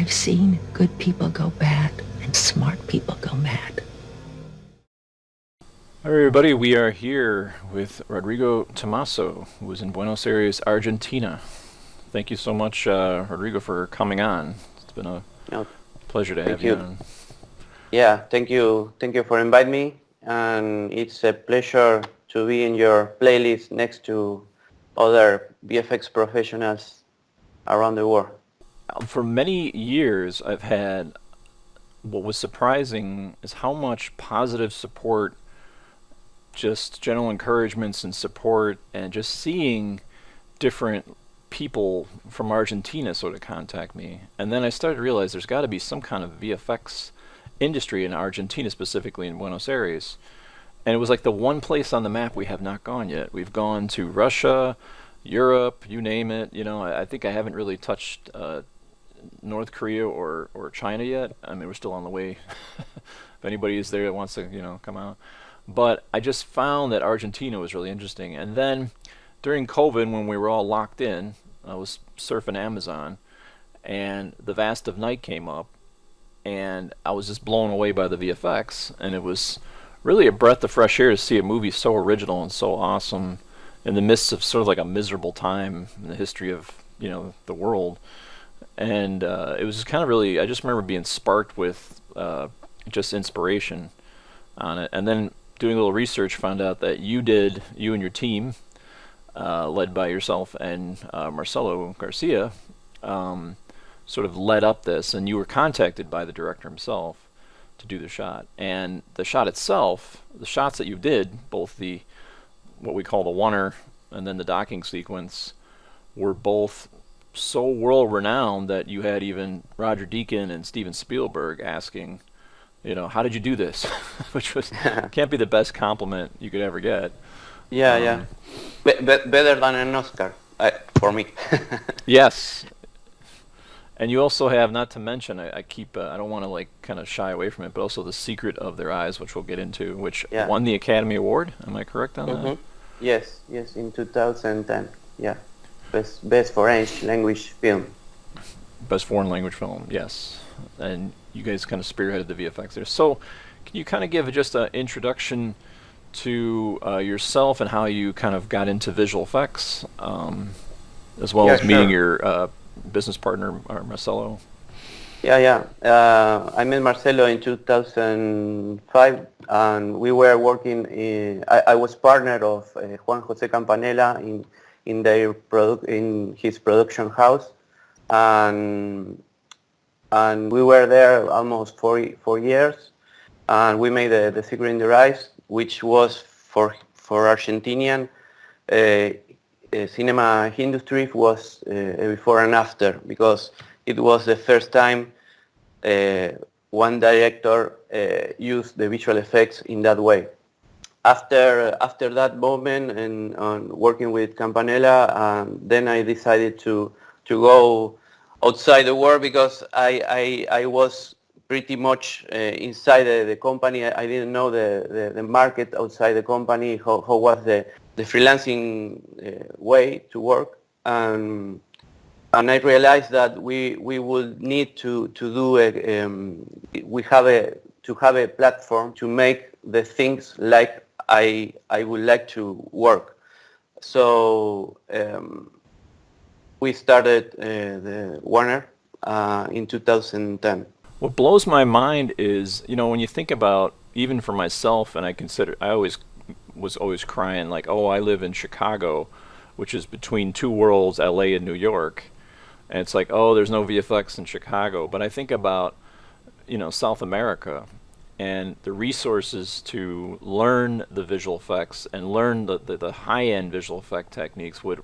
I've seen good people go bad and smart people go mad. Hi everybody, we are here with Rodrigo Tomasso, who is in Buenos Aires, Argentina. Thank you so much, Rodrigo, for coming on. It's been a No, pleasure to have thank you you. on. Yeah, thank you. Thank you for inviting me. And it's a pleasure to be in your playlist next to other VFX professionals around the world. For many years, I've had, what was surprising is how much positive support, just general encouragements and support, and just seeing different people from Argentina sort of contact me. And then I started to realize there's got to be some kind of VFX industry in Argentina, specifically in Buenos Aires. And it was like the one place on the map we have not gone yet. We've gone to Russia, Europe, you name it. You know, I think I haven't really touched North Korea or China yet. I mean, we're still on the way. If anybody is there that wants to, come out. But I just found that Argentina was really interesting. And then during COVID, when we were all locked in, I was surfing Amazon, and The Vast of Night came up, and I was just blown away by the VFX, and it was really a breath of fresh air to see a movie so original and so awesome in the midst of sort of like a miserable time in the history of, the world. And it was just kind of really, I just remember being sparked with just inspiration on it. And then doing a little research, found out that you and your team, led by yourself and Marcelo Garcia, sort of led up this, and you were contacted by the director himself to do the shot. And the shot itself, the shots that you did, both the what we call the oner and then the docking sequence, were both so world-renowned that you had even Roger Deakins and Steven Spielberg asking, how did you do this? Which was can't be the best compliment you could ever get. Yeah. Better than an Oscar, for me. Yes. And you also have, not to mention, I don't want to kind of shy away from it, but also The Secret of Their Eyes, which we'll get into, which won the Academy Award. Am I correct on that? Yes, in 2010. Yeah, best foreign language film. Best foreign language film, yes. And you guys kind of spearheaded the VFX there. So, can you kind of give just an introduction to yourself and how you kind of got into visual effects, as well as meeting your business partner, Marcelo? Yeah. I met Marcelo in 2005, and we were working I was partner of Juan Jose Campanella in his production house, and we were there almost 4 years, and we made the Secret in Their Eyes, which was for Argentinian cinema industry was before and after, because it was the first time one director used the visual effects in that way. After that moment and on working with Campanella, then I decided to go outside the world, because I was pretty much inside the company. I didn't know the market outside the company, how was the freelancing way to work, and I realized that we would need to have a platform to make the things like I would like to work. So we started the oner in 2010. What blows my mind is, when you think about, even for myself, and I was always crying like, oh, I live in Chicago, which is between two worlds, LA and New York, and it's like, oh, there's no VFX in Chicago. But I think about, South America and the resources to learn the visual effects and learn the high-end visual effect techniques would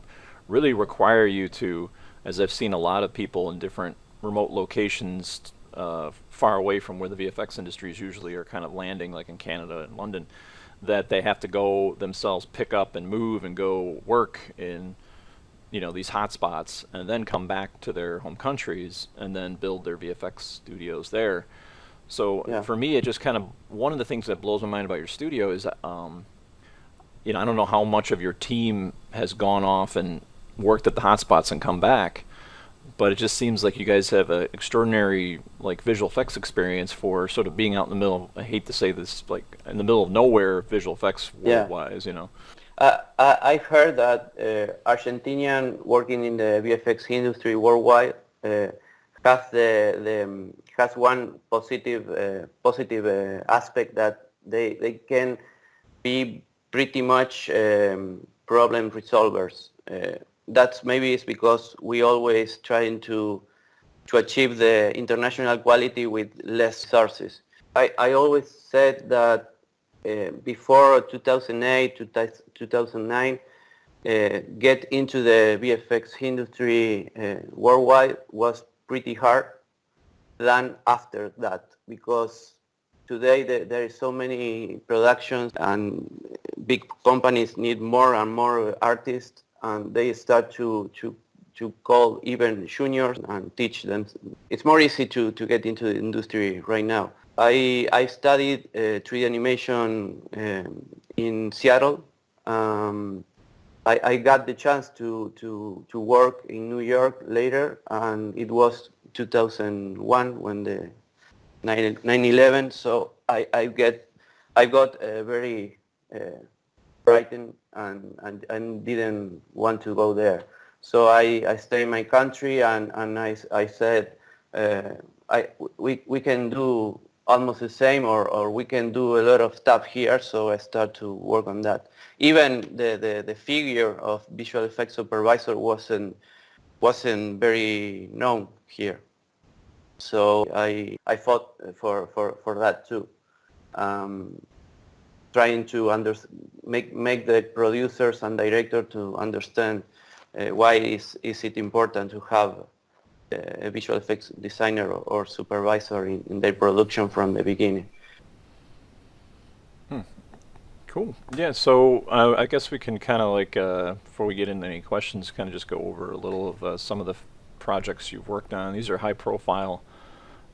really require you to, as I've seen a lot of people in different remote locations far away from where the VFX industries usually are kind of landing, like in Canada and London, that they have to go themselves pick up and move and go work in these hot spots, and then come back to their home countries and then build their VFX studios there. So for me, it just kind of, one of the things that blows my mind about your studio is, I don't know how much of your team has gone off and worked at the hotspots and come back, but it just seems like you guys have an extraordinary like visual effects experience for sort of being out in the middle. I hate to say this, like in the middle of nowhere, visual effects Yeah. world-wise, you know. I've heard that Argentinian working in the VFX industry worldwide has has one positive aspect that they can be pretty much problem resolvers. That's maybe it's because we always trying to achieve the international quality with less resources. I always said that before 2008 to 2009, get into the VFX industry worldwide was pretty hard than after that, because today there is so many productions and big companies need more and more artists, and they start to call even juniors and teach them. It's more easy to get into the industry right now. I studied 3D animation in Seattle. I got the chance to work in New York later, and it was 2001 when the 9/11. So I got very frightened and didn't want to go there. So I stayed in my country, and I said we can do almost the same, or we can do a lot of stuff here. So I start to work on that. Even the figure of visual effects supervisor wasn't very known here. So I fought for that too, trying to make the producers and director to understand why is it important to have a visual effects designer or supervisor in their production from the beginning. Cool. Yeah, so I guess we can kind of like, before we get into any questions, kind of just go over a little of some of the projects you've worked on. These are high-profile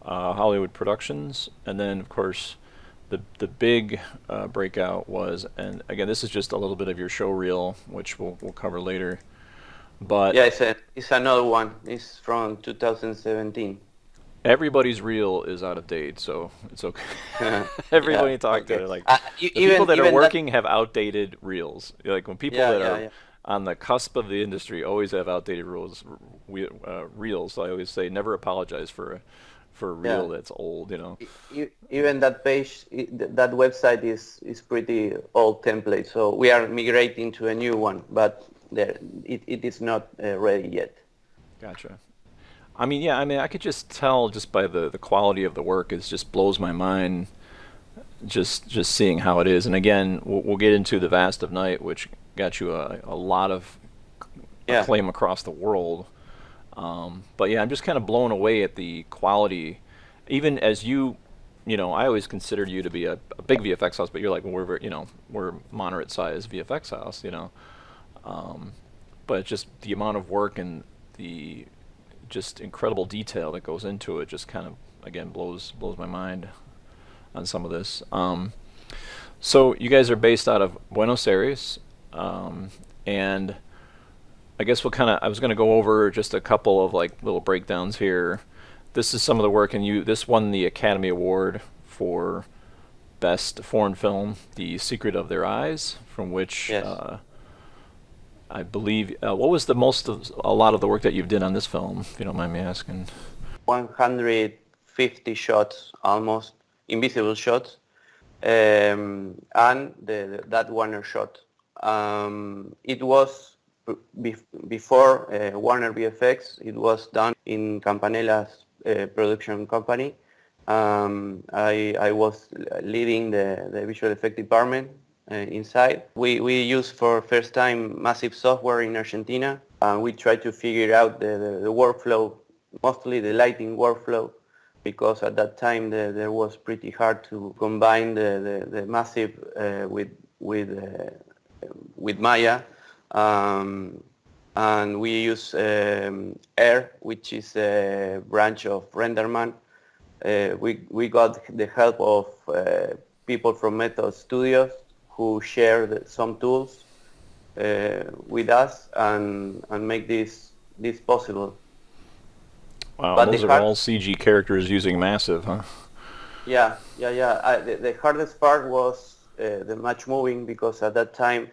Hollywood productions, and then of course the big breakout was, and again this is just a little bit of your show reel, which we'll cover later. But yeah, it's another one. It's from 2017. Everybody's reel is out of date, so it's okay. Everybody Yeah, talk okay. to like The people that are working have outdated reels. Like when people that are yeah. on the cusp of the industry always have outdated reels. So I always say never apologize for a reel that's old. You know. Even that page, that website is pretty old template. So we are migrating to a new one, but it is not ready yet. Gotcha. I mean, yeah, I could just tell just by the quality of the work, it just blows my mind just seeing how it is. And again, we'll get into The Vast of Night, which got you a lot of acclaim across the world. But yeah, I'm just kind of blown away at the quality. Even as you know, I always considered you to be a big VFX house, but you're like, well, we're moderate sized VFX house, you know. But just the amount of work and the just incredible detail that goes into it just kind of, again, blows my mind on some of this. So you guys are based out of Buenos Aires, and I guess I was going to go over just a couple of like little breakdowns here. This is some of the work, and this won the Academy Award for Best Foreign Film, The Secret of Their Eyes, from which I believe, what was a lot of the work that you've done on this film, if you don't mind me asking? 150 shots, almost, invisible shots, and that Warner shot. It was before OnerVFX. It was done in Campanella's production company. I was leading the visual effect department inside. We use for first time massive software in Argentina, and we try to figure out the workflow, mostly the lighting workflow, because at that time there was pretty hard to combine the massive with Maya, and we use Air, which is a branch of RenderMan. We got the help of people from Method Studios who share some tools with us and make this possible. Wow, But and those are all CG characters using Massive, huh? Yeah. The hardest part was the match moving, because at that time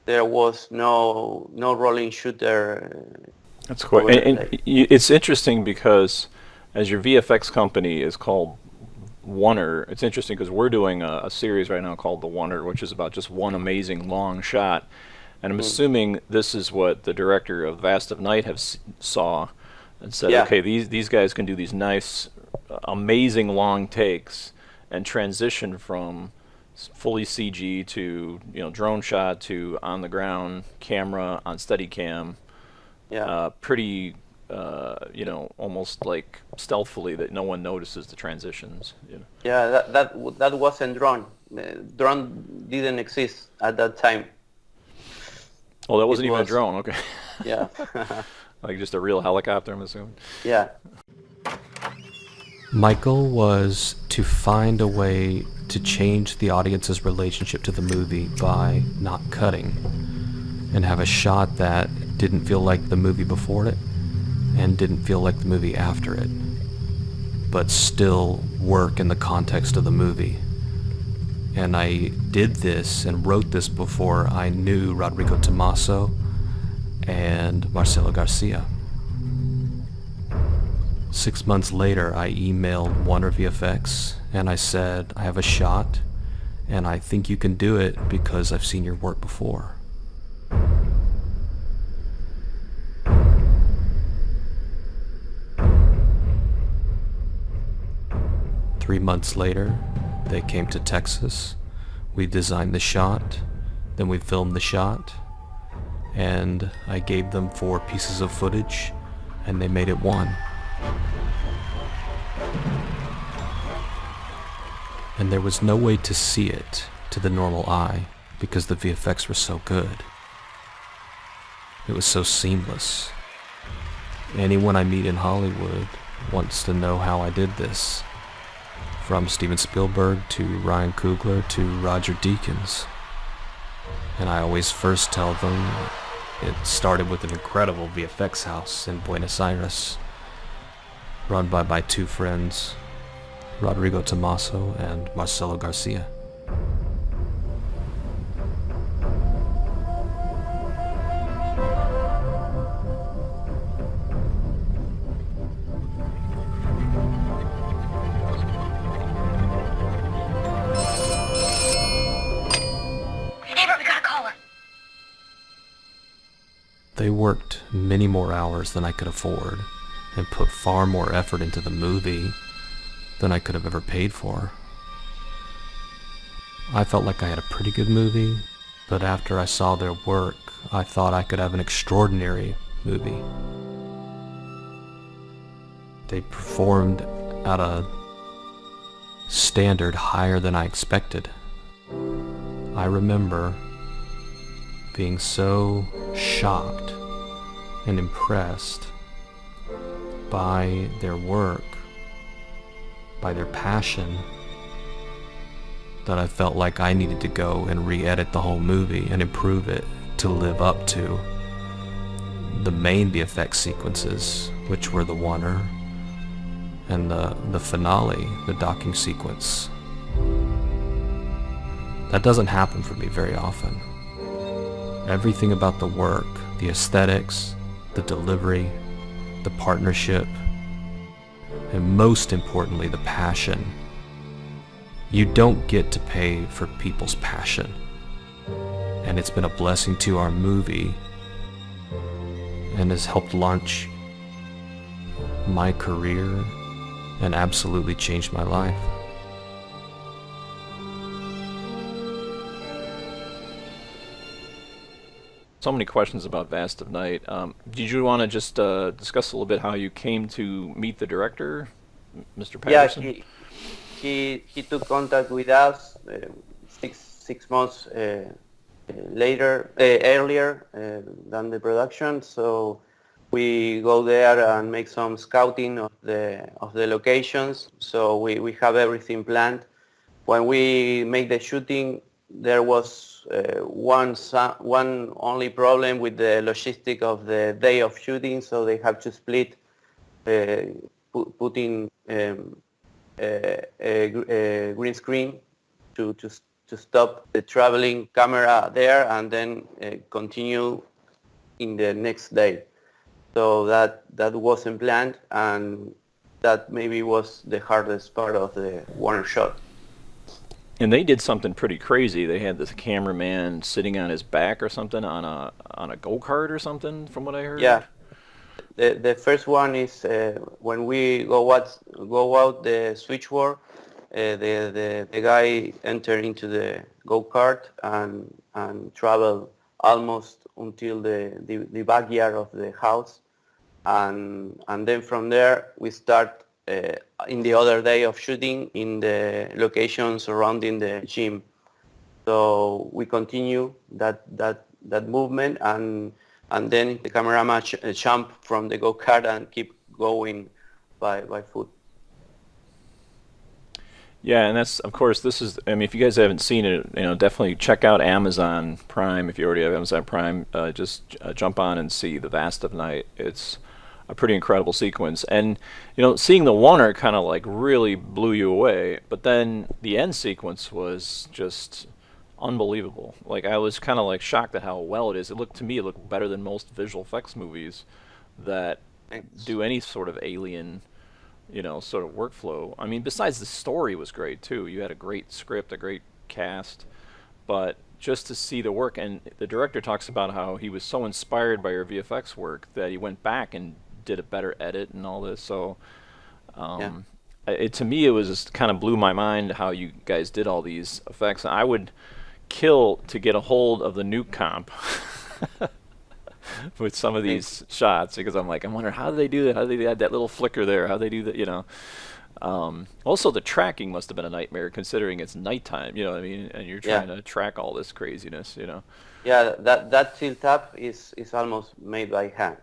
there was no rolling shooter. That's quite. It's interesting because as your VFX company is called Oner, it's interesting because we're doing a series right now called the Oner, which is about just one amazing long shot. And I'm assuming this is what the director of Vast of Night saw and said, okay, these guys can do these nice, amazing long takes and transition from fully CG to drone shot to on the ground camera on Steadicam. Pretty almost like stealthily, that no one notices the transitions. Yeah, that wasn't drone. Drone didn't exist at that time. Oh, that wasn't even a drone. Okay. Yeah. Like just a real helicopter, I'm assuming. Yeah. My goal was to find a way to change the audience's relationship to the movie by not cutting, and have a shot that didn't feel like the movie before it and didn't feel like the movie after it, but still work in the context of the movie. And I did this and wrote this before I knew Rodrigo Tomasso and Marcelo Garcia. 6 months later, I emailed OnerVFX and I said, I have a shot and I think you can do it because I've seen your work before. Three months later, they came to Texas. We designed the shot, then we filmed the shot, and I gave them 4 pieces of footage, and they made it one. And there was no way to see it to the normal eye because the VFX were so good. It was so seamless. Anyone I meet in Hollywood wants to know how I did this. From Steven Spielberg to Ryan Coogler to Roger Deakins. And I always first tell them it started with an incredible VFX house in Buenos Aires, run by my 2 friends, Rodrigo Tomasso and Marcelo Garcia. They worked many more hours than I could afford and put far more effort into the movie than I could have ever paid for. I felt like I had a pretty good movie, but after I saw their work, I thought I could have an extraordinary movie. They performed at a standard higher than I expected. I remember being so shocked and impressed by their work, by their passion, that I felt like I needed to go and re-edit the whole movie and improve it to live up to the main VFX sequences, which were the Oner and the finale, the docking sequence. That doesn't happen for me very often. Everything about the work, the aesthetics, the delivery, the partnership, and most importantly, the passion. You don't get to pay for people's passion. And it's been a blessing to our movie and has helped launch my career and absolutely changed my life. So many questions about Vast of Night. Did you want to just discuss a little bit how you came to meet the director, Mr. Patterson? Yeah, he took contact with us six months earlier than the production. So we go there and make some scouting of the locations. So we have everything planned. When we make the shooting, there was one only problem with the logistic of the day of shooting. So they have to split putting a green screen to stop the traveling camera there and then continue in the next day. So that wasn't planned, and that maybe was the hardest part of the Warner shot. And they did something pretty crazy. They had this cameraman sitting on his back or something on a go-kart or something, from what I heard. Yeah. The first one is when we go out the switchboard, the guy entered into the go-kart and travel almost until the backyard of the house, and then from there we start in the other day of shooting in the location surrounding the gym. So we continue that movement, and then the cameraman jump from the go-kart and keep going by foot. Yeah, and that's, of course, this is, I mean, if you guys haven't seen it, definitely check out Amazon Prime. If you already have Amazon Prime, just jump on and see The Vast of Night. It's a pretty incredible sequence. And, seeing the Warner kind of like really blew you away, but then the end sequence was just unbelievable. Like, I was kind of like shocked at how well it is. To me, it looked better than most visual effects movies that do any sort of alien sort of workflow. I mean, besides the story was great too. You had a great script, a great cast, but just to see the work, and the director talks about how he was so inspired by your VFX work that he went back and did a better edit and all this. So to me, it was just kind of blew my mind how you guys did all these effects. I would kill to get a hold of the nuke comp with some of these shots, because I'm like, I wonder how do they do that? How do they add that little flicker there? How do they do that? Also, the tracking must have been a nightmare, considering it's nighttime. You know what I mean? And you're trying to track all this craziness. Yeah, that tilt up is almost made by hand.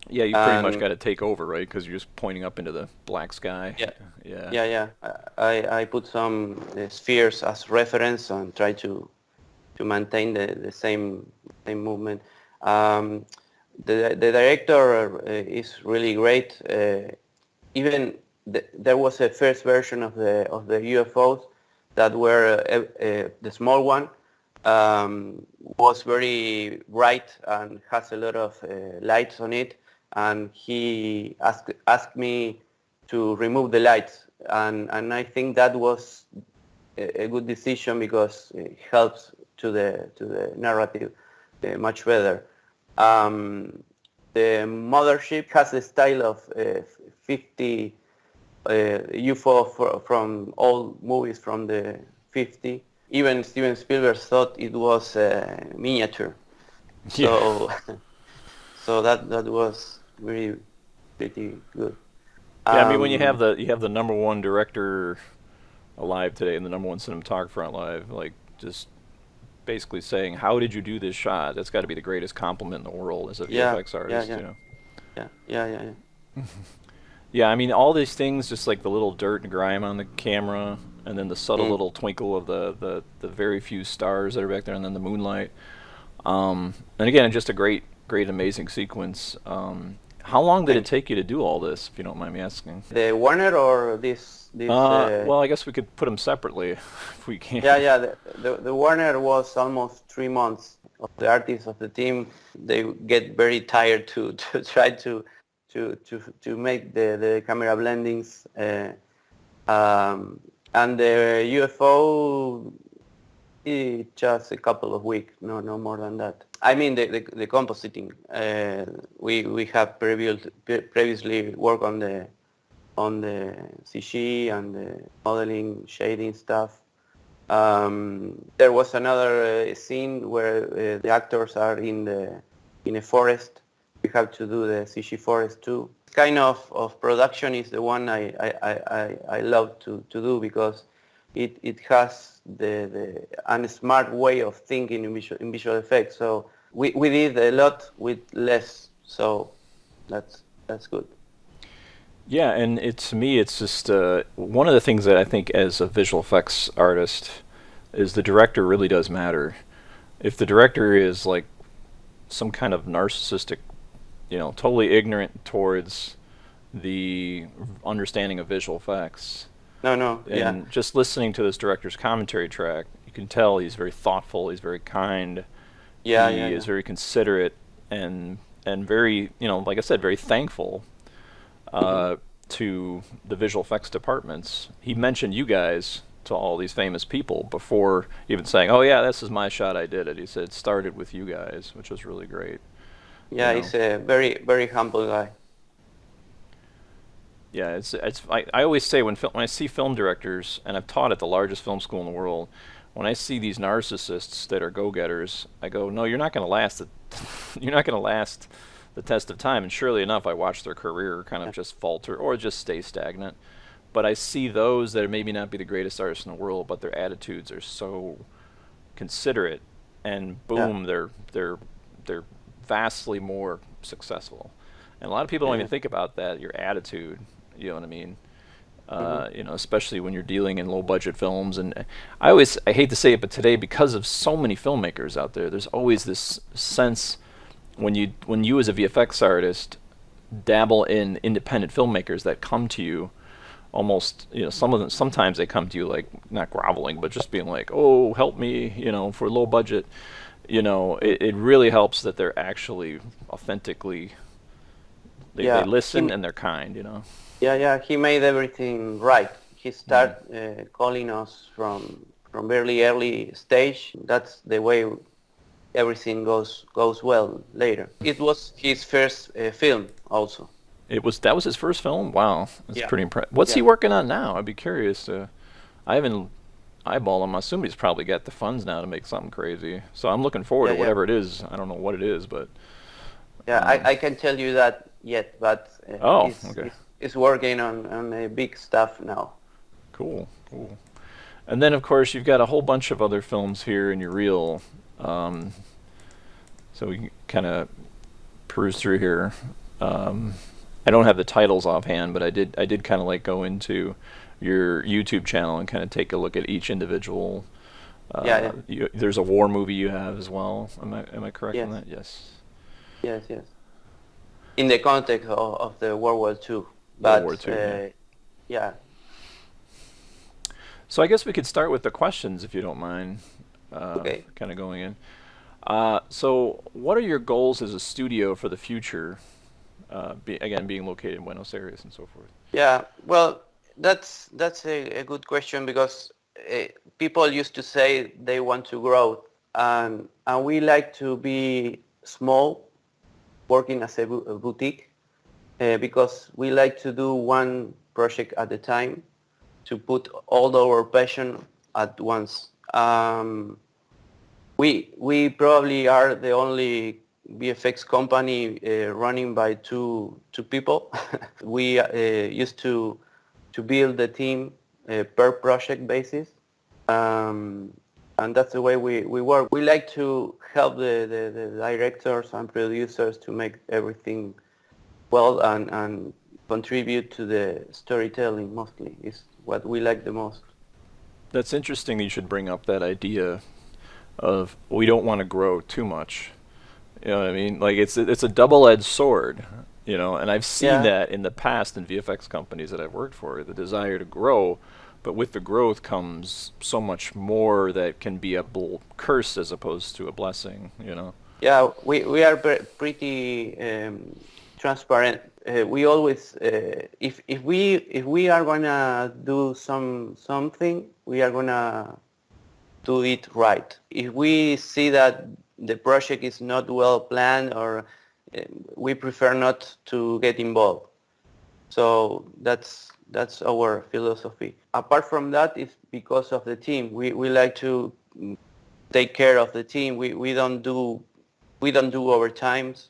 Yeah, you pretty much got to take over, right? Because you're just pointing up into the black sky. Yeah. I put some spheres as reference and try to maintain the same movement. The director is really great. Even there was a first version of the UFOs that were the small one was very bright and has a lot of lights on it, and he asked me to remove the lights, and I think that was a good decision because it helps to the narrative much better. The Mothership has the style of 50 UFO from old movies from the 50s. Even Steven Spielberg thought it was miniature. So that was really pretty good. Yeah, I mean, when you have the #1 director alive today and the #1 cinematographer alive, like, just basically saying, how did you do this shot? That's got to be the greatest compliment in the world as a VFX artist. Yeah. Yeah, I mean, all these things, just like the little dirt and grime on the camera, and then the subtle little twinkle of the very few stars that are back there, and then the moonlight. And again, just a great, amazing sequence. How long did it take you to do all this, if you don't mind me asking? The Warner or this? Well, I guess we could put them separately if we can. Yeah. The Warner was almost 3 months. Of the artists of the team, they get very tired to try to make the camera blendings. And the UFO, just a couple of weeks, no more than that. I mean the compositing. We have previously worked on the CG and the modeling, shading stuff. There was another scene where the actors are in a forest. We have to do the CG forest too. Kind of production is the one I love to do, because it has a smart way of thinking in visual effects. So we did a lot with less. So that's good. Yeah, and to me, it's just one of the things that I think as a visual effects artist is the director really does matter. If the director is like some kind of narcissistic, totally ignorant towards the understanding of visual effects. No, yeah. And just listening to this director's commentary track, you can tell he's very thoughtful, he's very kind, Yeah, he yeah, is yeah. very considerate, and very, like I said, very thankful to the visual effects departments. He mentioned you guys to all these famous people before even saying, "Oh yeah, this is my shot. I did it." He said it started with you guys, which was really great. Yeah, he's a very, very humble guy. Yeah, I always say when I see film directors, and I've taught at the largest film school in the world, when I see these narcissists that are go-getters, I go, no, you're not going to last you're not going to last the test of time. And surely enough, I watch their career kind of just falter or just stay stagnant. But I see those that maybe not be the greatest artists in the world, but their attitudes are so considerate, and Yeah, boom, they're vastly more successful. And a lot of people don't yeah, even think about that, your attitude, you know what I mean? hmm Especially when you're dealing in low budget films. And I hate to say it, but today, because of so many filmmakers out there, there's always this sense when you as a VFX artist dabble in independent filmmakers that come to you, almost, some of them, sometimes they come to you like not groveling, but just being like, oh, help me, for low budget. It really helps that they're actually authentically, they yeah. listen and they're kind. Yeah. He made everything right. He Mm. started calling us from very early stage. That's the way everything goes well later. It was his first film also. That was his first film. Wow, that's Yeah, pretty impressive. What's he yeah, working on now? I'd be curious to. I haven't eyeballed him. I assume he's probably got the funds now to make something crazy. So I'm looking forward yeah, to yeah. whatever it is. I don't know what it is, but Yeah, I can tell you that yet, but oh, okay, he's working on big stuff now. cool. And then of course you've got a whole bunch of other films here in your reel. Um, so we can kind of peruse through here. Um, I don't have the titles offhand, but I did kind of like go into your YouTube channel and kind of take a look at each individual. Yeah, There's a war movie you have as well. Am I correct yeah, on that? Yes. yes. In the context of the World War II, World War but II. Yeah. yeah, So I guess we could start with the questions if you don't mind. okay. Kind of going in. So what are your goals as a studio for the future? Again, being located in Buenos Aires and so forth. Yeah, well, that's a good question because people used to say they want to grow, and we like to be small, working as a boutique, because we like to do one project at a time, to put all our passion at once. We probably are the only VFX company running by two people. We used to build the team per project basis, and that's the way we work. We like to help the directors and producers to make everything well and contribute to the storytelling. Mostly is what we like the most. That's interesting that you should bring up that idea of we don't want to grow too much. You know what I mean? Like it's a double-edged sword, and I've seen Yeah, that in the past in VFX companies that I've worked for, the desire to grow, but with the growth comes so much more that can be a curse as opposed to a blessing. yeah. We are pretty transparent. We always, if we are gonna do something, we are gonna do it right. If we see that the project is not well planned, or we prefer not to get involved. So that's our philosophy. Apart from that, it's because of the team. We like to take care of the team. We don't do overtimes.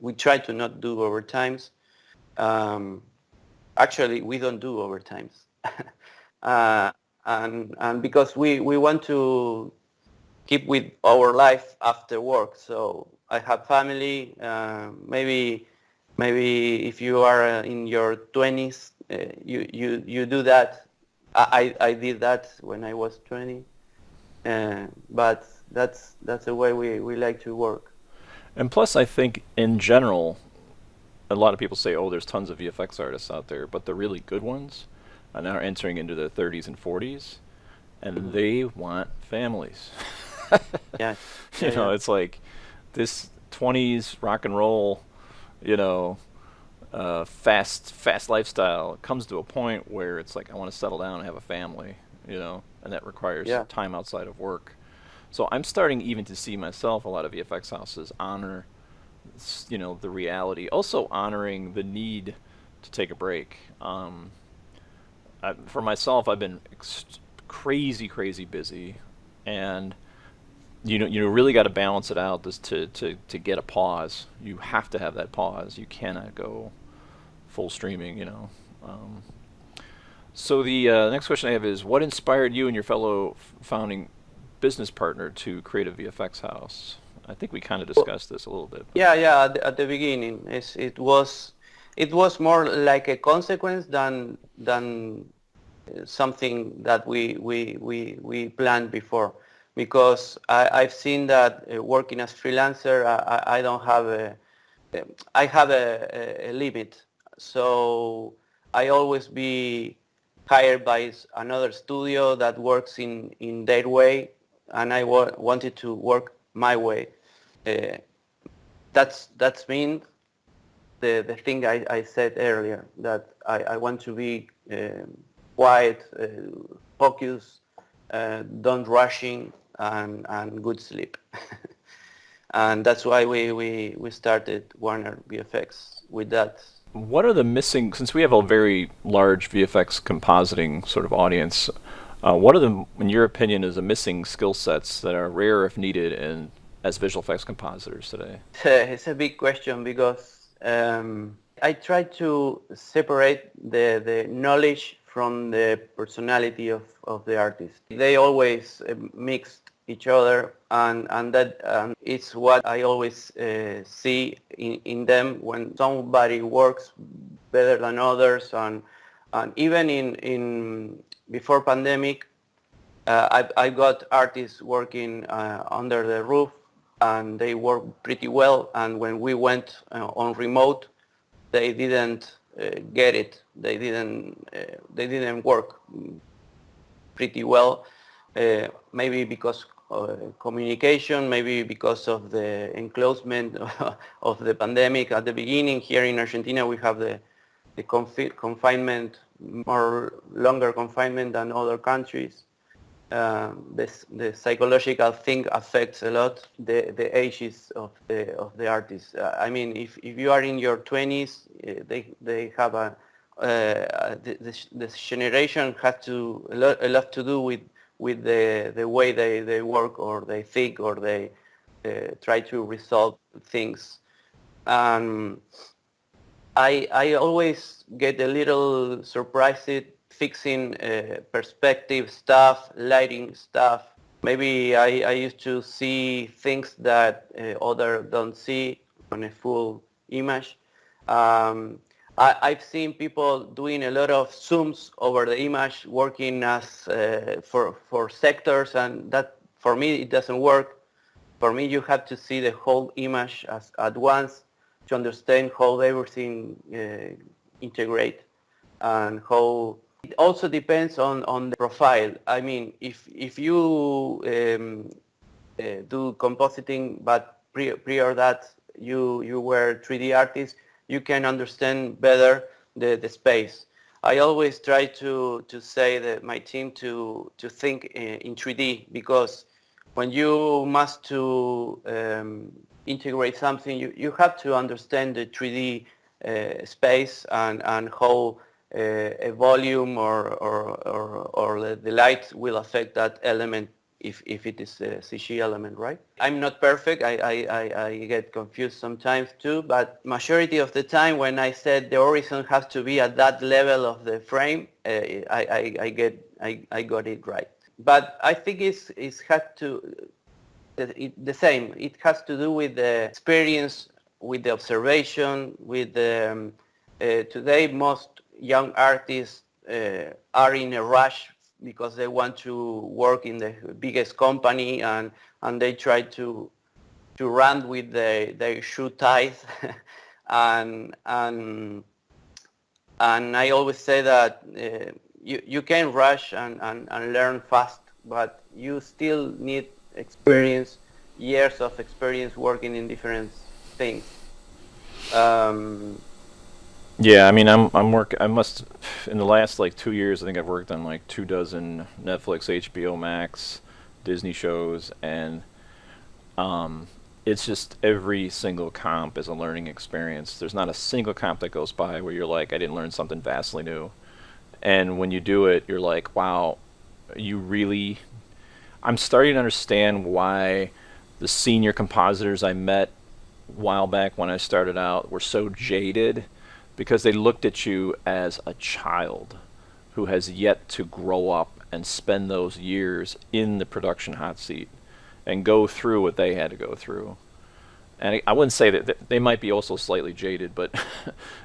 We try to not do overtimes. Um, Actually, we don't do overtimes. uh, and because we want to keep with our life after work. So I have family. Maybe if you are in your 20s, you do that. I did that when I was 20. But that's the way we like to work. And plus, I think in general, a lot of people say, "Oh, there's tons of VFX artists out there," but the really good ones are now entering into their 30s and 40s, and they want families. Yeah, You yeah, know, yeah. it's like this 20s rock and roll, you know, fast lifestyle comes to a point where it's like, I want to settle down and have a family, you know, and that requires Yeah. time outside of work. So I'm starting even to see myself, a lot of VFX houses honor, you know, the reality, also honoring the need to take a break. For myself, I've been crazy busy, and you really got to balance it out. This to get a pause. You have to have that pause. You cannot go full streaming. You know. So the next question I have is, what inspired you and your fellow founding business partner to create a VFX house? I think we kind of discussed this a little bit. Yeah, yeah. At the beginning, it was more like a consequence than something that we planned before, because I've seen that working as freelancer, I don't have I have a limit, so I always be hired by another studio that works in their way, and I wanted to work my way. Uh, that's mean the thing I said earlier, that I want to be quiet, focused, don't rushing, and good sleep. And that's why we started Warner VFX with that. What are the missing, since we have a very large VFX compositing sort of audience, what are the, in your opinion, is the missing skill sets that are rare if needed in as visual effects compositors today? It's a big question, because I try to separate the knowledge from the personality of the artist. They always mix each other, and that it's what I always see in them when somebody works better than others, and even in before pandemic, I got artists working under the roof, and they work pretty well. And when we went on remote, they didn't get it. They didn't work pretty well. Maybe because communication, maybe because of the enclosement of the pandemic. At the beginning, here in Argentina, we have the confinement, more longer confinement than other countries. The psychological thing affects a lot the ages of the artists. I mean, if you are in your 20s, they have this generation has a lot to do with the way they work, or they think, or they try to resolve things. I always get a little surprised fixing perspective stuff, lighting stuff. Maybe I used to see things that others don't see on a full image. I've seen people doing a lot of zooms over the image, working as for sectors, and that, for me, it doesn't work. For me, you have to see the whole image at once to understand how everything integrate, and how it also depends on the profile. I mean, if you do compositing, but prior that you were 3D artist, you can understand better the space. I always try to say that my team to think in 3D, because when you must to integrate something, you have to understand the 3D space, and how a volume or the light will affect that element, if it is a CG element, right? I'm not perfect. I get confused sometimes too, but majority of the time when I said the horizon has to be at that level of the frame, I got it right. But I think it's had to the same. It has to do with the experience, with the observation, with the today most young artists are in a rush because they want to work in the biggest company, and they try to to run with their shoe ties, and I always say that you can rush and learn fast, but you still need experience, years of experience working in different things. Yeah, I mean, I must, in the last like 2 years, I think I've worked on like 24 Netflix, HBO Max, Disney shows, and it's just every single comp is a learning experience. There's not a single comp that goes by where you're like, I didn't learn something vastly new. And when you do it, you're like, wow, I'm starting to understand why the senior compositors I met a while back when I started out were so jaded, because they looked at you as a child who has yet to grow up and spend those years in the production hot seat and go through what they had to go through. And I wouldn't say that they might be also slightly jaded, but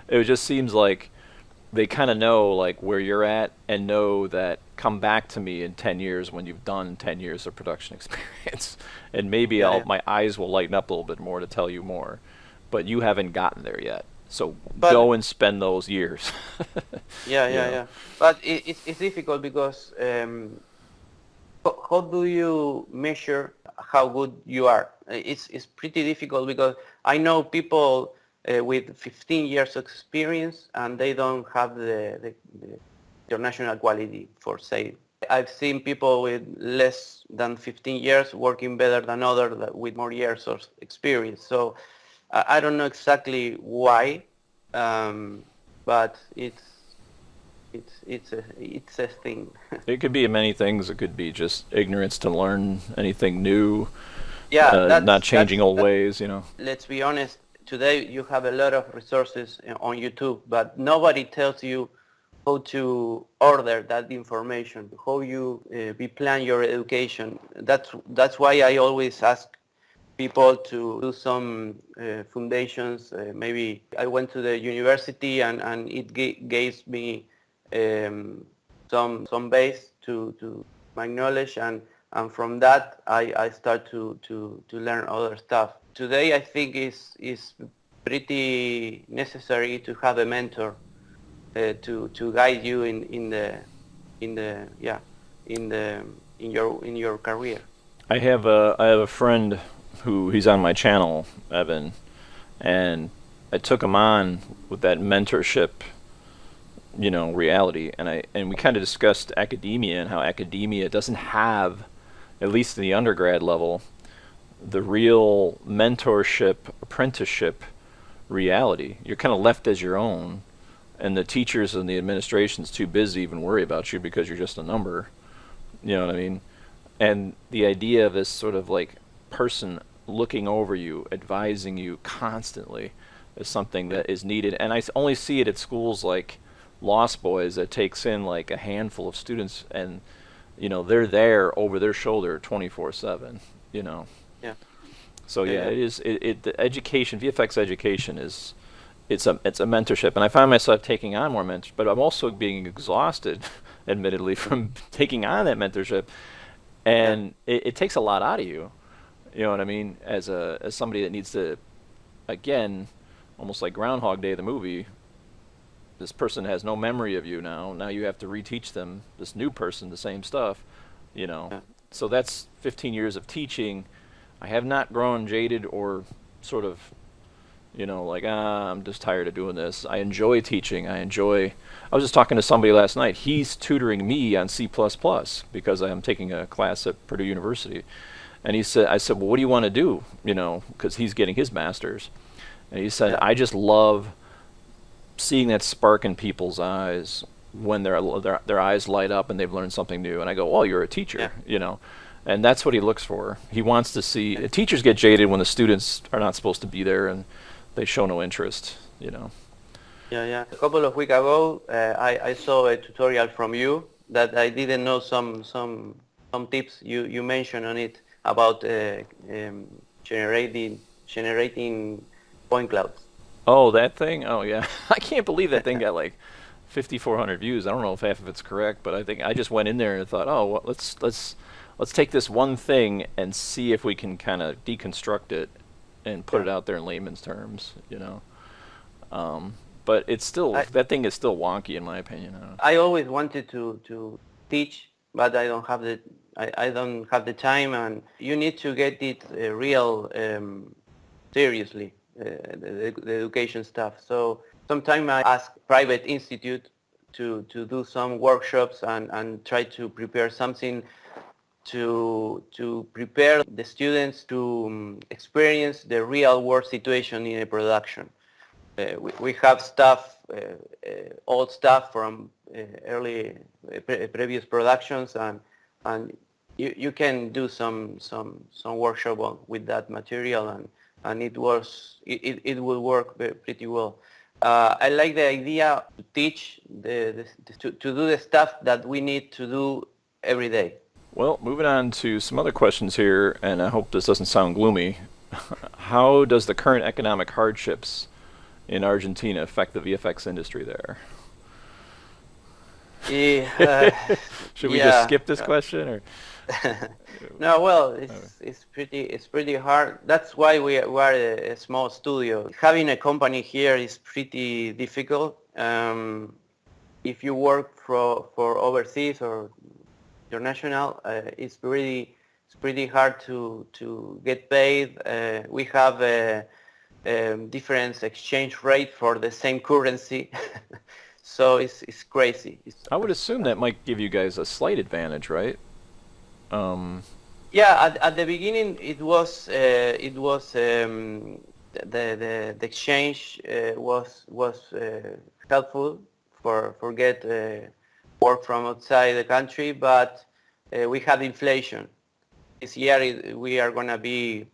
it just seems like they kind of know like where you're at and know that come back to me in 10 years when you've done 10 years of production experience, and maybe my eyes will lighten up a little bit more to tell you more, but you haven't gotten there yet. So go and spend those years. Yeah. But it's difficult because how do you measure how good you are? It's pretty difficult because I know people with 15 years of experience and they don't have the international quality for say. I've seen people with less than 15 years working better than others with more years of experience. So I don't know exactly why, but it's a thing. It could be many things. It could be just ignorance to learn anything new. Yeah, not changing old ways, you know. Let's be honest. Today you have a lot of resources on YouTube, but nobody tells you how to order that information, how you plan your education. That's why I always ask people to do some foundations. Maybe I went to the university and it gave me some base to my knowledge, and from that I start to learn other stuff. Today I think is pretty necessary to have a mentor to guide you in your career. I have a friend he's on my channel, Evan, and I took him on with that mentorship, reality, and we kind of discussed academia and how academia doesn't have, at least in the undergrad level, the real mentorship, apprenticeship reality. You're kind of left as your own, and the teachers and the administration's too busy to even worry about you because you're just a number. You know what I mean? And the idea of this sort of like person looking over you, advising you constantly, is something that is needed. And I only see it at schools like Lost Boys that takes in like a handful of students, and they're there over their shoulder 24/7. Yeah. So yeah, it is. The education, VFX education it's a mentorship, and I find myself taking on more mentors, but I'm also being exhausted, admittedly, from taking on that mentorship, and it takes a lot out of you. You know what I mean? As somebody that needs to, again, almost like Groundhog Day, the movie. This person has no memory of you now. Now you have to reteach them, this new person, the same stuff. So that's 15 years of teaching. I have not grown jaded or sort of, I'm just tired of doing this. I enjoy teaching. I was just talking to somebody last night. He's tutoring me on C++ because I'm taking a class at Purdue University. And I said, well, what do you want to do? Because he's getting his master's. And he said, I just love seeing that spark in people's eyes when their eyes light up and they've learned something new. And I go, oh, you're a teacher, And that's what he looks for. He wants to see. Teachers get jaded when the students are not supposed to be there and they show no interest. Yeah. A couple of weeks ago, I saw a tutorial from you that I didn't know some tips you mentioned on it about generating point clouds. Oh, that thing? Oh, yeah. I can't believe that thing got like 5,400 views. I don't know if half of it's correct, but I think I just went in there and thought, oh, well, let's take this one thing and see if we can kind of deconstruct it and put it out there in layman's terms, you know. But it's still, that thing is still wonky in my opinion. I always wanted to teach, but I don't have the time, and you need to get it real seriously, the education stuff. So sometimes I ask private institute to do some workshops and try to prepare something to prepare the students to experience the real world situation in a production. We have stuff, old stuff from early previous productions, and you can do some workshop with that material, and it will work pretty well. I like the idea to teach to do the stuff that we need to do every day. Well, moving on to some other questions here, and I hope this doesn't sound gloomy. How does the current economic hardships in Argentina affect the VFX industry there? Should we just skip this question, or? No, well, it's pretty hard. That's why we are a small studio. Having a company here is pretty difficult. If you work for overseas or international, it's pretty hard to get paid. We have a different exchange rate for the same currency. So it's crazy. I would assume that might give you guys a slight advantage, right? Yeah, at the beginning it was the exchange was helpful for get work from outside the country, but we had inflation. This year we are gonna be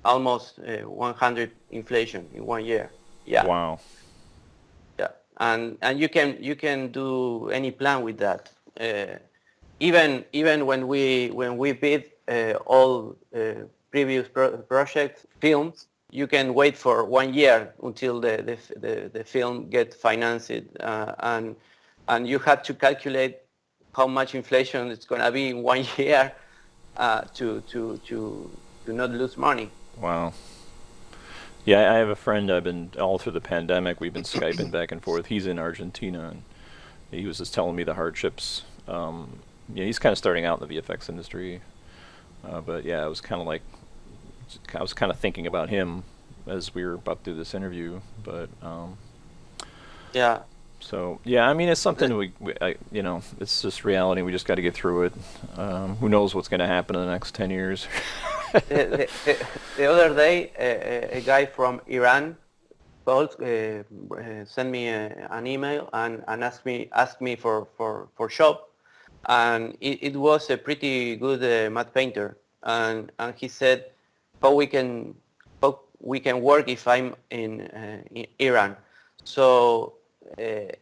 almost 100 inflation in 1 year. Yeah. Wow. Yeah, and you can do any plan with that. Even when we bid all previous project films, you can wait for 1 year until the film get financed, and you have to calculate how much inflation it's gonna be in 1 year to not lose money. Wow. Yeah, I have a friend. I've been all through the pandemic. We've been Skyping back and forth. He's in Argentina, and he was just telling me the hardships. Yeah, he's kind of starting out in the VFX industry, but yeah, I was kind of thinking about him as we were about to do this interview. But yeah. So yeah, I mean, it's something you know, it's just reality. We just got to get through it. Who knows what's going to happen in the next 10 years? The other day, a guy from Iran sent me an email and asked me for shop, and it was a pretty good matte painter, and he said how we can work if I'm in Iran. So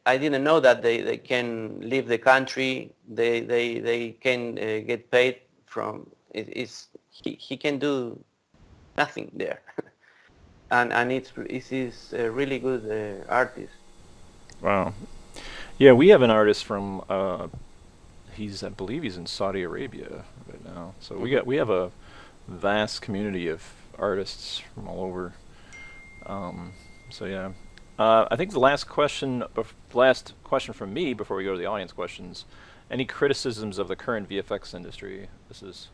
I didn't know that they can leave the country. They can get paid from it. He can do nothing there, and he's a really good artist. Wow. Yeah, we have an artist from I believe he's in Saudi Arabia right now. So we have a vast community of artists from all over. So yeah. I think the last question from me before we go to the audience questions. Any criticisms of the current VFX industry? This is.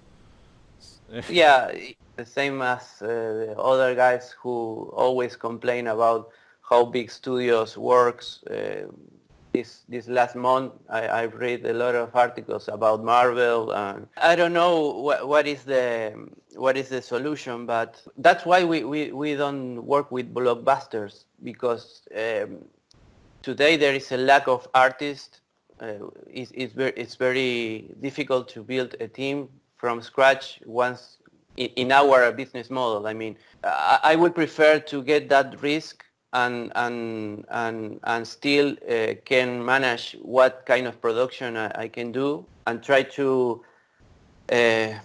Yeah, the same as the other guys who always complain about how big studios works. This last month, I've read a lot of articles about Marvel, and I don't know what is the solution, but that's why we don't work with blockbusters, because today there is a lack of artists. It's very difficult to build a team from scratch once in our business model. I mean, I would prefer to get that risk and still can manage what kind of production I can do, and try to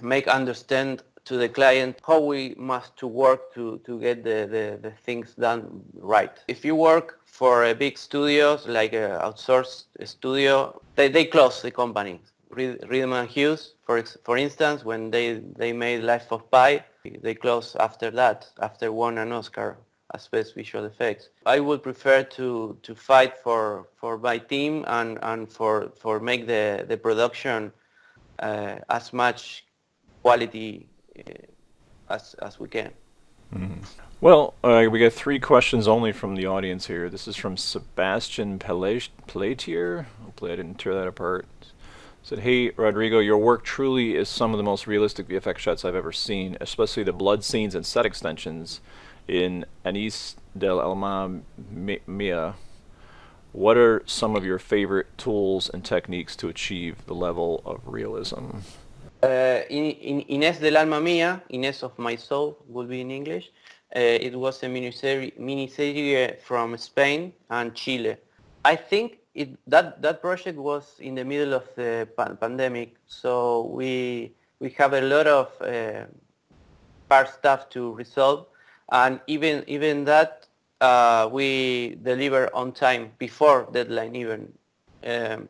make understand to the client how we must to work to get the things done right. If you work for a big studios like a outsourced studio, they close the company Rhythm and Hues, for instance, when they made Life of Pi, they closed after that, after won an Oscar as best visual effects. I would prefer to fight for my team and for make the production as much quality as we can. Well, we got 3 questions only from the audience here. This is from Sebastian Pelletier. Hopefully I didn't tear that apart. Said, hey, Rodrigo, your work truly is some of the most realistic VFX shots I've ever seen, especially the blood scenes and set extensions in Anis del Alma Mia. What are some of your favorite tools and techniques to achieve the level of realism? In Inés del Alma Mía, Inés of My Soul would be in English. It was a miniserie from Spain and Chile. I think that project was in the middle of the pandemic, so we have a lot of hard stuff to resolve, and even that we deliver on time before deadline even, and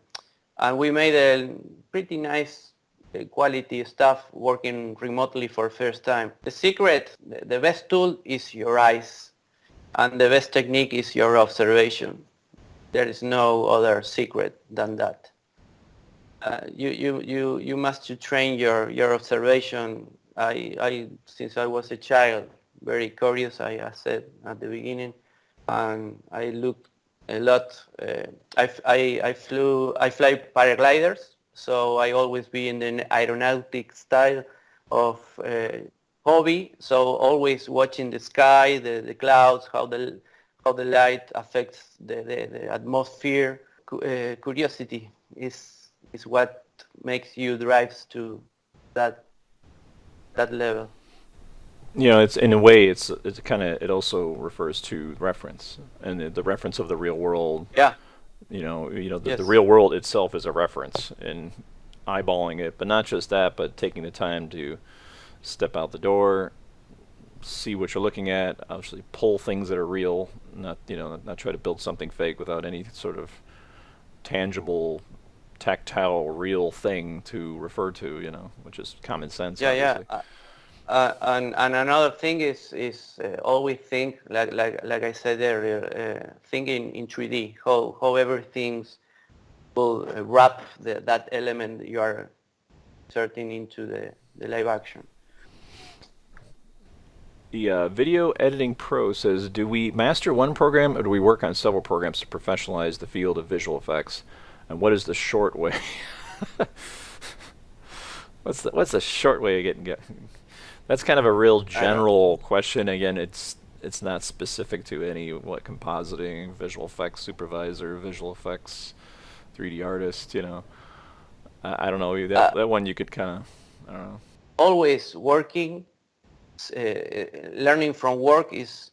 we made a pretty nice quality stuff working remotely for first time. The secret, the best tool is your eyes, and the best technique is your observation. There is no other secret than that. You must train your observation. I since I was a child, very curious, I said at the beginning, and I looked a lot. I fly paragliders. So I always be in the aeronautic style of hobby. So always watching the sky, the clouds, how the light affects the atmosphere. Curiosity is what makes you drives to that level. You know, it's in a way, it's kind of, it also refers to reference and the reference of the real world. Yeah. You know, Yes. the real world itself is a reference, and eyeballing it, but not just that, but taking the time to step out the door, see what you're looking at, actually pull things that are real, not try to build something fake without any sort of tangible, tactile, real thing to refer to, which is common sense. Yeah, obviously. And another thing is always think like I said earlier, thinking in 3D, how everything will wrap that element you are inserting into the live action. The Video Editing Pro says, do we master one program or do we work on several programs to professionalize the field of visual effects? And what is the short way? What's the short way of getting? That's kind of a real general question. Again, it's not specific to any compositing, visual effects supervisor, visual effects, 3D artist. I don't know. That one you could kind of, I don't know. Always working, learning from work is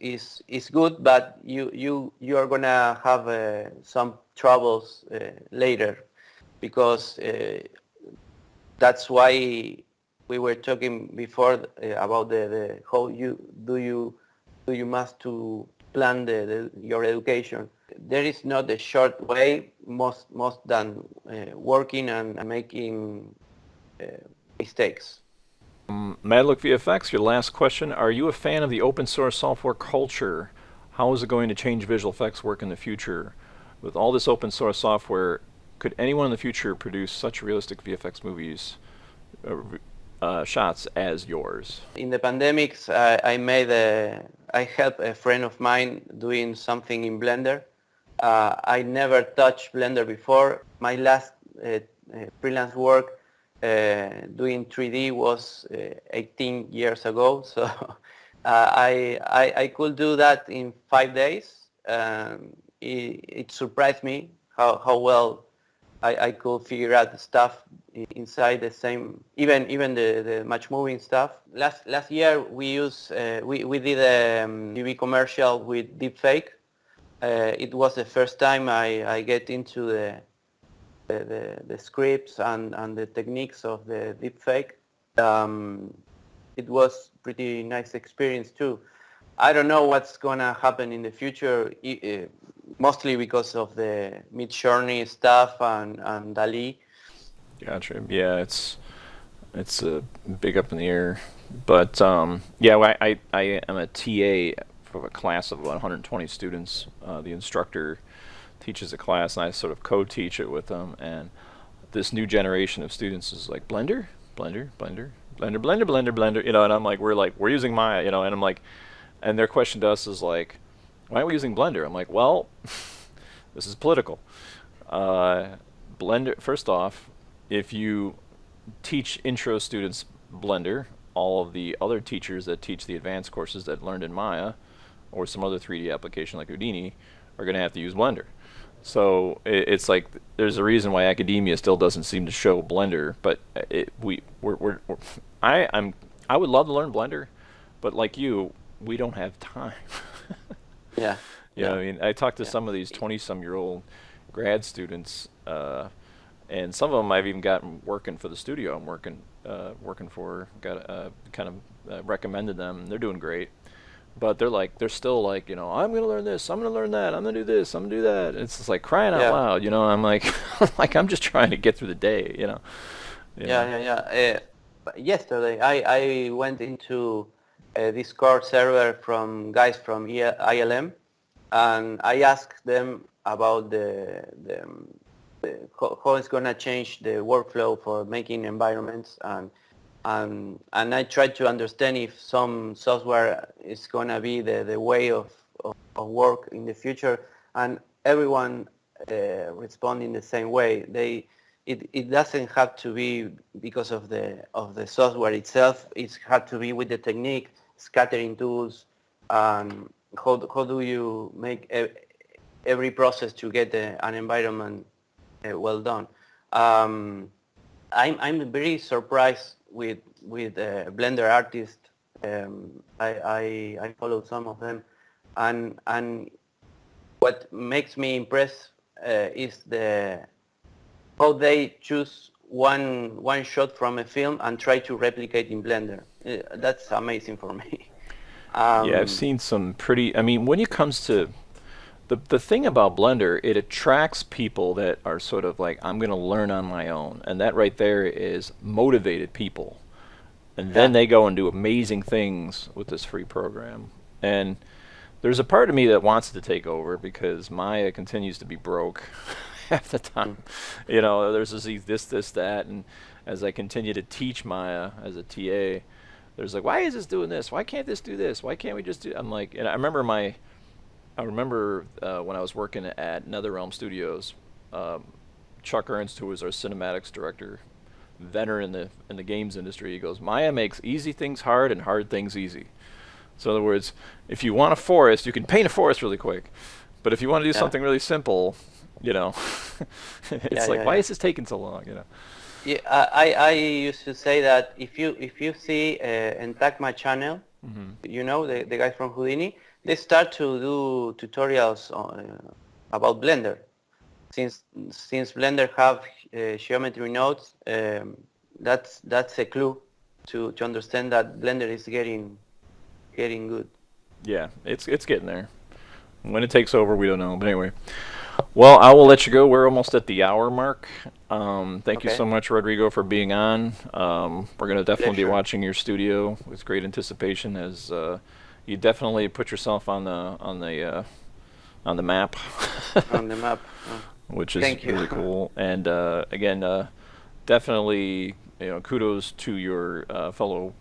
good, but you are gonna have some troubles later, because that's why we were talking before about the how you must to plan your education. There is not a short way, most than working and making mistakes. Madlook VFX, your last question. Are you a fan of the open source software culture? How is it going to change visual effects work in the future? With all this open source software, could anyone in the future produce such realistic VFX movies, shots as yours? In the pandemics, I helped a friend of mine doing something in Blender. I never touched Blender before. My last freelance work doing 3D was 18 years ago, so I could do that in 5 days. It surprised me how well I could figure out the stuff inside the same, even the much moving stuff. Last year we did a TV commercial with deepfake. It was the first time I get into the scripts and the techniques of the deepfake. It was pretty nice experience too. I don't know what's gonna happen in the future, mostly because of the Midjourney stuff and DALL-E. Gotcha. Yeah, it's a big up in the air, but yeah, well, I am a TA for a class of about 120 students. The instructor teaches a class, and I sort of co-teach it with them. And this new generation of students is like Blender, Blender, Blender, Blender, Blender, Blender, Blender. You know, and I'm like, we're using Maya. You know, and I'm like, and their question to us is like, why are we using Blender? I'm like, well, this is political. Blender. First off, if you teach intro students Blender, all of the other teachers that teach the advanced courses that learned in Maya or some other 3D application like Houdini are going to have to use Blender. So it's like there's a reason why academia still doesn't seem to show Blender, but I would love to learn Blender, but like you, we don't have time. Yeah. You know, Yeah. I mean, I talked to some of these 20-some-year-old grad students, and some of them I've even gotten working for the studio I'm working for. Got kind of recommended them. They're doing great, but they're still like, you know, I'm gonna learn this, I'm gonna learn that, I'm gonna do this, I'm gonna do that. It's just like crying out Yeah. loud, you know. I'm like, like I'm just trying to get through the day, you know. Yeah. But yesterday, I went into a Discord server from guys from ILM, and I asked them about how it's gonna change the workflow for making environments, and I tried to understand if some software is gonna be the way of work in the future, and everyone responding the same way. It doesn't have to be because of the software itself. It's had to be with the technique, scattering tools, and how do you make every process to get an environment well done. I'm very surprised with Blender artists. I follow some of them, and what makes me impressed is how they choose one shot from a film and try to replicate in Blender. That's amazing for me. Yeah, I've seen some pretty. I mean, when it comes to the thing about Blender, it attracts people that are sort of like, I'm going to learn on my own, and that right there is motivated people, and then they go and do amazing things with this free program. And there's a part of me that wants to take over because Maya continues to be broke half the time. You know, there's this, that, and as I continue to teach Maya as a TA, there's like, why is this doing this? Why can't this do this? Why can't we just do? I'm like, and I remember when I was working at NetherRealm Studios, Chuck Ernst, who was our cinematics director, veteran in the games industry, he goes, Maya makes easy things hard and hard things easy. So in other words, if you want a forest, you can paint a forest really quick. But if you want to do something really simple, you know, it's why is this taking so long? You know. Yeah, I used to say that if you see and tag my channel, you know, the guys from Houdini, they start to do tutorials about Blender. Since Blender have geometry nodes, that's a clue to understand that Blender is getting good. Yeah, it's getting there. When it takes over, we don't know. But anyway, well, I will let you go. We're almost at the hour mark. Thank you so much, Rodrigo, for being on. We're going to definitely be watching your studio with great anticipation, as you definitely put yourself on the map. On the map. Which is really cool. And again, definitely, you know, kudos to your fellow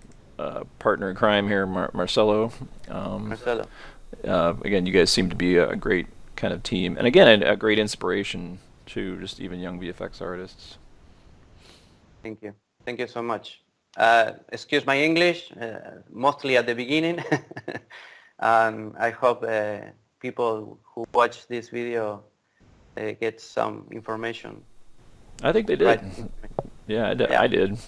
partner in crime here, Marcelo. Marcelo. Again, you guys seem to be a great kind of team, and again, a great inspiration to just even young VFX artists. Thank you so much. Excuse my English, mostly at the beginning, and I hope people who watch this video get some information. I think they did. Right. Yeah, I did.